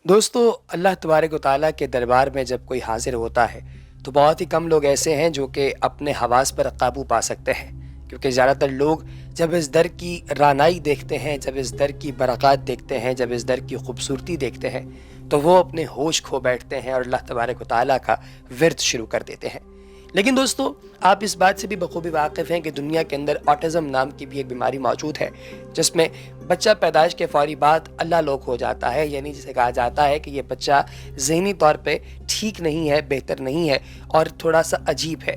دوستو اللہ تبارک و تعالیٰ کے دربار میں جب کوئی حاضر ہوتا ہے تو بہت ہی کم لوگ ایسے ہیں جو کہ اپنے حواس پر قابو پا سکتے ہیں، کیونکہ زیادہ تر لوگ جب اس در کی رانائی دیکھتے ہیں، جب اس در کی برکات دیکھتے ہیں، جب اس در کی خوبصورتی دیکھتے ہیں تو وہ اپنے ہوش کھو بیٹھتے ہیں اور اللہ تبارک و تعالیٰ کا ورد شروع کر دیتے ہیں۔ لیکن دوستو آپ اس بات سے بھی بخوبی واقف ہیں کہ دنیا کے اندر آٹزم نام کی بھی ایک بیماری موجود ہے، جس میں بچہ پیدائش کے فوری بعد اللہ لوگ ہو جاتا ہے، یعنی جسے کہا جاتا ہے کہ یہ بچہ ذہنی طور پہ ٹھیک نہیں ہے، بہتر نہیں ہے اور تھوڑا سا عجیب ہے۔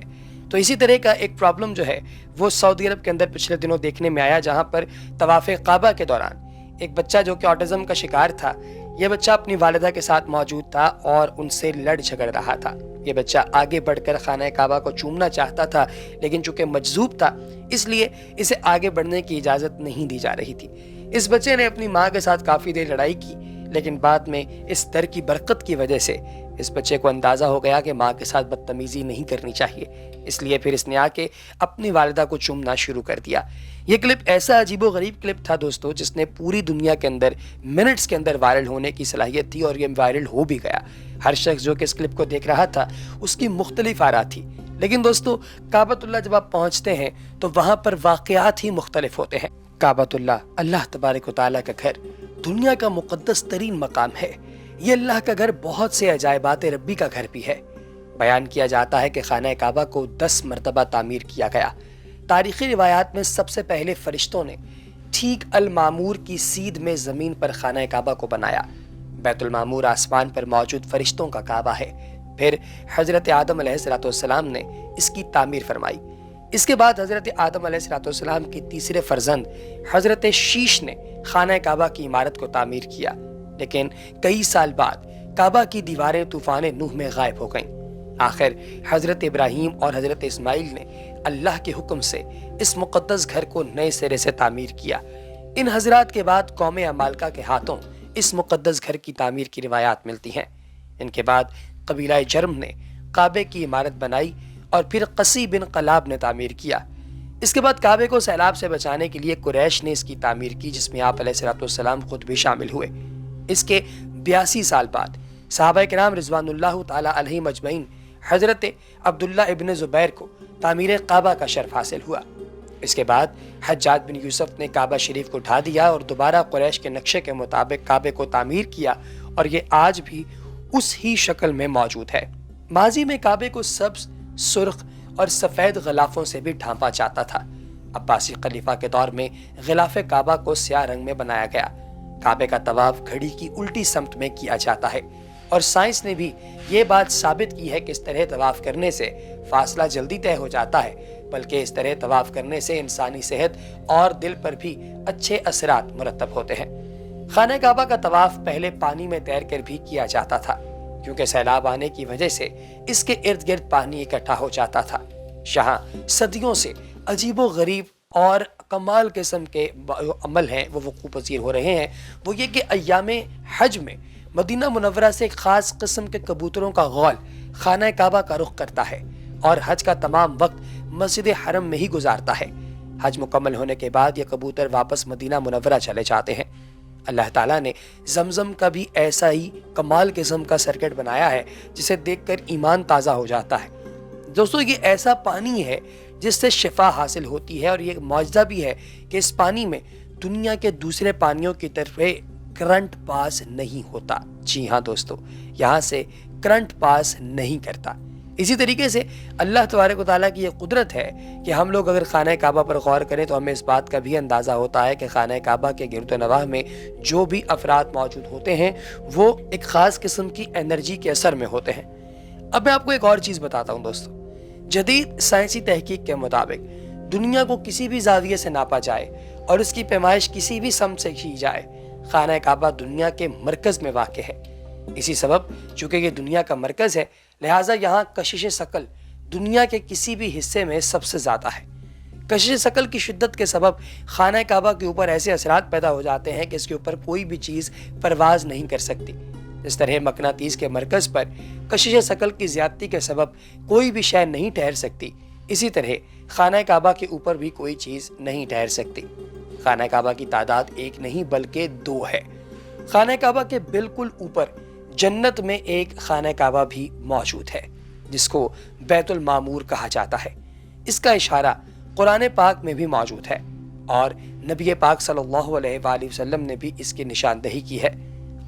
تو اسی طرح کا ایک پرابلم جو ہے وہ سعودی عرب کے اندر پچھلے دنوں دیکھنے میں آیا، جہاں پر طواف کعبہ کے دوران ایک بچہ جو کہ آٹزم کا شکار تھا، یہ بچہ اپنی والدہ کے ساتھ موجود تھا اور ان سے لڑ جھگڑ رہا تھا۔ یہ بچہ آگے بڑھ کر خانہ کعبہ کو چومنا چاہتا تھا، لیکن چونکہ مجذوب تھا اس لیے اسے آگے بڑھنے کی اجازت نہیں دی جا رہی تھی۔ اس بچے نے اپنی ماں کے ساتھ کافی دیر لڑائی کی، لیکن بعد میں اس در کی برکت کی وجہ سے اس بچے کو اندازہ ہو گیا کہ ماں کے ساتھ بدتمیزی نہیں کرنی چاہیے، اس لیے پھر اس نے آ کے اپنی والدہ کو چومنا شروع کر دیا۔ یہ کلپ ایسا عجیب و غریب کلپ تھا دوستو، جس نے پوری دنیا کے اندر منٹس کے اندر وائرل ہونے کی صلاحیت تھی، اور یہ وائرل ہو بھی گیا۔ ہر شخص جو کہ اس کلپ کو دیکھ رہا تھا اس کی مختلف آرا تھی، لیکن دوستو کعبۃ اللہ جب آپ پہنچتے ہیں تو وہاں پر واقعات ہی مختلف ہوتے ہیں۔ کعبۃ اللہ اللہ تبارک و تعالیٰ کا گھر، دنیا کا مقدس ترین مقام ہے۔ یہ اللہ کا گھر بہت سے عجائبات ربی کا گھر بھی ہے۔ بیان کیا جاتا ہے کہ خانہ کعبہ کو 10 مرتبہ تعمیر کیا گیا۔ تاریخی روایات میں سب سے پہلے فرشتوں نے ٹھیک المعمور کی سیدھ میں زمین پر خانہ کعبہ کو بنایا۔ بیت المعمور آسمان پر موجود فرشتوں کا کعبہ ہے۔ پھر حضرت آدم علیہ السلام نے اس کی تعمیر فرمائی۔ اس کے بعد حضرت آدم علیہ السلام کی تیسرے فرزند حضرت شیش نے خانہ کعبہ کی عمارت کو تعمیر کیا، لیکن کئی سال بعد کعبہ کی دیواریں طوفان نوح میں غائب ہو گئیں۔ آخر حضرت ابراہیم اور حضرت اسماعیل نے اللہ کے حکم سے اس مقدس گھر کو نئے سرے سے تعمیر کیا۔ ان حضرات کے بعد قوم عمالقہ کے ہاتھوں اس مقدس گھر کی تعمیر کی روایات ملتی ہیں۔ ان کے بعد قبیلہ جرم نے کعبے کی عمارت بنائی اور پھر قصی بن قلاب نے تعمیر کیا۔ اس کے بعد کعبے کو سیلاب سے بچانے کے لیے قریش نے اس کی تعمیر کی، جس میں آپ علیہ السلام خود بھی شامل ہوئے۔ اس کے 82 سال بعد صحابہ کرام رضوان اللہ تعالی علیہم اجمعین حضرت عبداللہ ابن زبیر کو تعمیر کعبہ کا شرف حاصل ہوا۔ اس کے بعد حجاج بن یوسف نے کعبہ شریف کو ڈھا دیا اور دوبارہ قریش کے نقشے کے مطابق کعبے کو تعمیر کیا، اور یہ آج بھی اس ہی شکل میں موجود ہے۔ ماضی میں کعبے کو سبز، سرخ اور سفید غلافوں سے بھی ڈھانپا جاتا تھا۔ عباسی خلیفہ کے دور میں غلاف کعبہ کو سیاہ رنگ میں بنایا گیا۔ کعبے کا طواف گھڑی کی الٹی سمت میں کیا جاتا ہے، اور سائنس نے بھی یہ بات ثابت کی ہے کہ اس طرح طواف کرنے سے فاصلہ جلدی طے ہو جاتا ہے، بلکہ اس طرح طواف کرنے سے انسانی صحت اور دل پر بھی اچھے اثرات مرتب ہوتے ہیں۔ خانہ کعبہ کا طواف پہلے پانی میں تیر کر بھی کیا جاتا تھا، کیونکہ سیلاب آنے کی وجہ سے اس کے ارد گرد پانی اکٹھا ہو جاتا تھا۔ یہاں صدیوں سے عجیب و غریب اور کمال قسم کے عمل ہیں وہ وقوع پذیر ہو رہے ہیں۔ وہ یہ کہ ایام حج میں مدینہ منورہ سے ایک خاص قسم کے کبوتروں کا غول خانہ کعبہ کا رخ کرتا ہے اور حج کا تمام وقت مسجد حرم میں ہی گزارتا ہے۔ حج مکمل ہونے کے بعد یہ کبوتر واپس مدینہ منورہ چلے جاتے ہیں۔ اللہ تعالیٰ نے زمزم کا بھی ایسا ہی کمال قسم کا سرکٹ بنایا ہے جسے دیکھ کر ایمان تازہ ہو جاتا ہے۔ دوستو یہ ایسا پانی ہے جس سے شفا حاصل ہوتی ہے، اور یہ معجزہ بھی ہے کہ اس پانی میں دنیا کے دوسرے پانیوں کی طرف کرنٹ پاس نہیں ہوتا۔ جی ہاں دوستو، یہاں سے کرنٹ پاس نہیں کرتا۔ اسی طریقے سے اللہ تبارک و تعالیٰ کی یہ قدرت ہے کہ ہم لوگ اگر خانہ کعبہ پر غور کریں تو ہمیں اس بات کا بھی اندازہ ہوتا ہے کہ خانہ کعبہ کے گرد و نواح میں جو بھی افراد موجود ہوتے ہیں وہ ایک خاص قسم کی انرجی کے اثر میں ہوتے ہیں۔ اب میں آپ کو ایک اور چیز بتاتا ہوں دوستو، جدید سائنسی تحقیق کے مطابق دنیا کو کسی بھی زاویے سے ناپا جائے اور اس کی پیمائش کسی بھی سمت سے کی جائے، خانہ کعبہ دنیا کے مرکز میں واقع ہے۔ اسی سبب چونکہ یہ دنیا کا مرکز ہے، لہٰذا یہاں کشش ثقل دنیا کے کسی بھی حصے میں سب سے زیادہ ہے۔ کشش ثقل کی شدت کے سبب خانہ کعبہ کے اوپر ایسے اثرات پیدا ہو جاتے ہیں کہ اس کے اوپر کوئی بھی چیز پرواز نہیں کر سکتی۔ اس طرح مقناطیس کے مرکز پر کشش ثقل کی زیادتی کے سبب کوئی بھی شے نہیں ٹھہر سکتی، اسی طرح خانہ کعبہ کے اوپر بھی کوئی چیز نہیں ٹھہر سکتی۔ خانہ کعبہ کی تعداد ایک نہیں بلکہ 2 ہے۔ خانہ کعبہ کے بالکل اوپر جنت میں ایک خانہ کعبہ بھی موجود ہے جس کو بیت المعمور کہا جاتا ہے۔ اس کا اشارہ قرآن پاک میں بھی موجود ہے اور نبی پاک صلی اللہ علیہ وآلہ وسلم نے بھی اس کی نشاندہی کی ہے۔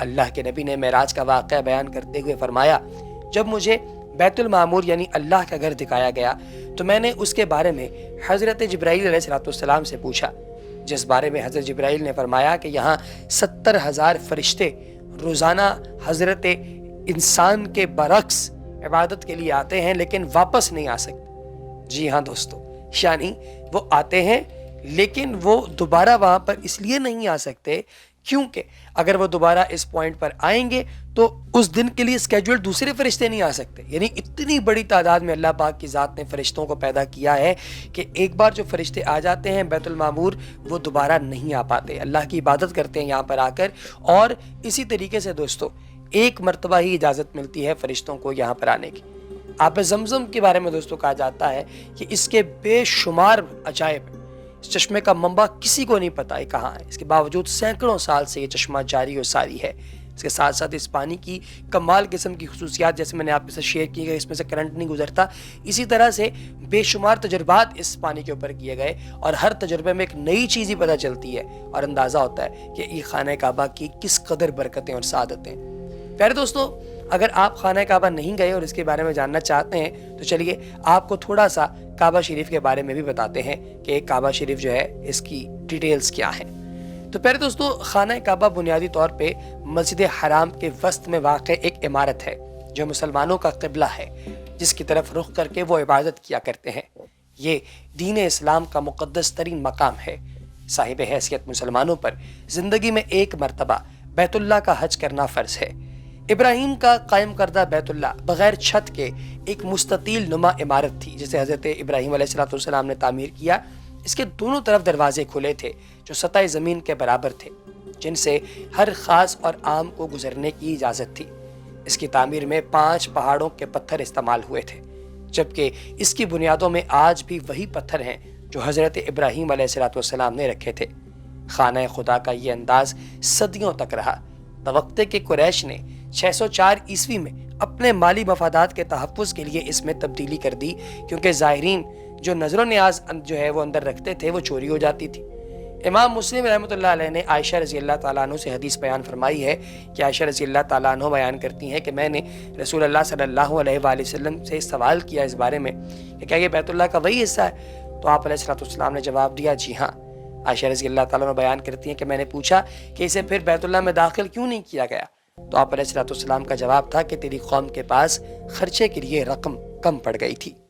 اللہ کے نبی نے معراج کا واقعہ بیان کرتے ہوئے فرمایا، جب مجھے بیت المعمور یعنی اللہ کا گھر دکھایا گیا تو میں نے اس کے بارے میں حضرت جبرائیل علیہ السلام سے پوچھا، جس بارے میں حضرت جبرائیل نے فرمایا کہ یہاں 70,000 فرشتے روزانہ حضرت انسان کے برعکس عبادت کے لیے آتے ہیں لیکن واپس نہیں آ سکتے۔ جی ہاں دوستو، یعنی وہ آتے ہیں لیکن وہ دوبارہ وہاں پر اس لیے نہیں آ سکتے کیونکہ اگر وہ دوبارہ اس پوائنٹ پر آئیں گے تو اس دن کے لیے اسکیجول دوسرے فرشتے نہیں آ سکتے۔ یعنی اتنی بڑی تعداد میں اللہ پاک کی ذات نے فرشتوں کو پیدا کیا ہے کہ ایک بار جو فرشتے آ جاتے ہیں بیت المعمور وہ دوبارہ نہیں آ پاتے، اللہ کی عبادت کرتے ہیں یہاں پر آ کر۔ اور اسی طریقے سے دوستو ایک مرتبہ ہی اجازت ملتی ہے فرشتوں کو یہاں پر آنے کی۔ آب زمزم کے بارے میں دوستو کہا جاتا ہے کہ اس کے بے شمار عجائب، اس چشمے کا منبع کسی کو نہیں پتا ہے کہاں ہے، اس کے باوجود سینکڑوں سال سے یہ چشمہ جاری و ساری ہے۔ اس کے ساتھ ساتھ اس پانی کی کمال قسم کی خصوصیات جیسے میں نے آپ کے ساتھ شیئر کی گئی، اس میں سے کرنٹ نہیں گزرتا، اسی طرح سے بے شمار تجربات اس پانی کے اوپر کیے گئے اور ہر تجربے میں ایک نئی چیز ہی پتہ چلتی ہے اور اندازہ ہوتا ہے کہ یہ خانہ کعبہ کی کس قدر برکتیں اور سعادتیں۔ پیارے دوستو، اگر آپ خانہ کعبہ نہیں گئے اور اس کے بارے میں جاننا چاہتے ہیں تو چلیے آپ کو تھوڑا سا کعبہ شریف کے بارے میں بھی بتاتے ہیں کہ کعبہ شریف جو ہے اس کی ڈیٹیلز کیا ہیں۔ تو پیارے دوستو، خانہ کعبہ بنیادی طور پہ مسجد حرام کے وسط میں واقع ایک عمارت ہے جو مسلمانوں کا قبلہ ہے، جس کی طرف رخ کر کے وہ عبادت کیا کرتے ہیں۔ یہ دین اسلام کا مقدس ترین مقام ہے۔ صاحب حیثیت مسلمانوں پر زندگی میں ایک مرتبہ بیت اللہ کا حج کرنا فرض ہے۔ ابراہیم کا قائم کردہ بیت اللہ بغیر چھت کے ایک مستطیل نما عمارت تھی جسے حضرت ابراہیم علیہ السلام نے تعمیر کیا۔ اس کے دونوں طرف دروازے کھلے تھے جو سطح زمین کے برابر تھے، جن سے ہر خاص اور عام کو گزرنے کی اجازت تھی۔ اس کی تعمیر میں 5 پہاڑوں کے پتھر استعمال ہوئے تھے، جبکہ اس کی بنیادوں میں آج بھی وہی پتھر ہیں جو حضرت ابراہیم علیہ السلام نے رکھے تھے۔ خانہ خدا کا یہ انداز صدیوں تک رہا۔ توقع کے قریش نے 604 عیسوی میں اپنے مالی مفادات کے تحفظ کے لیے اس میں تبدیلی کر دی کیونکہ زائرین جو نظر و نیاز جو ہے وہ اندر رکھتے تھے وہ چوری ہو جاتی تھی۔ امام مسلم رحمۃ اللہ علیہ نے عائشہ رضی اللہ تعالیٰ عنہ سے حدیث بیان فرمائی ہے کہ عائشہ رضی اللہ تعالیٰ عنہ بیان کرتی ہیں کہ میں نے رسول اللہ صلی اللہ علیہ وآلہ وسلم سے سوال کیا اس بارے میں کہ کیا یہ بیت اللہ کا وہی حصہ ہے؟ تو آپ علیہ السلام نے جواب دیا جی ہاں۔ عائشہ رضی اللہ تعالیٰ عنہ بیان کرتی ہیں کہ میں نے پوچھا کہ اسے پھر بیت اللہ میں داخل کیوں نہیں کیا گیا؟ تو آپ علیہ السلام کا جواب تھا کہ تیری قوم کے پاس خرچے کے لیے رقم کم پڑ گئی تھی۔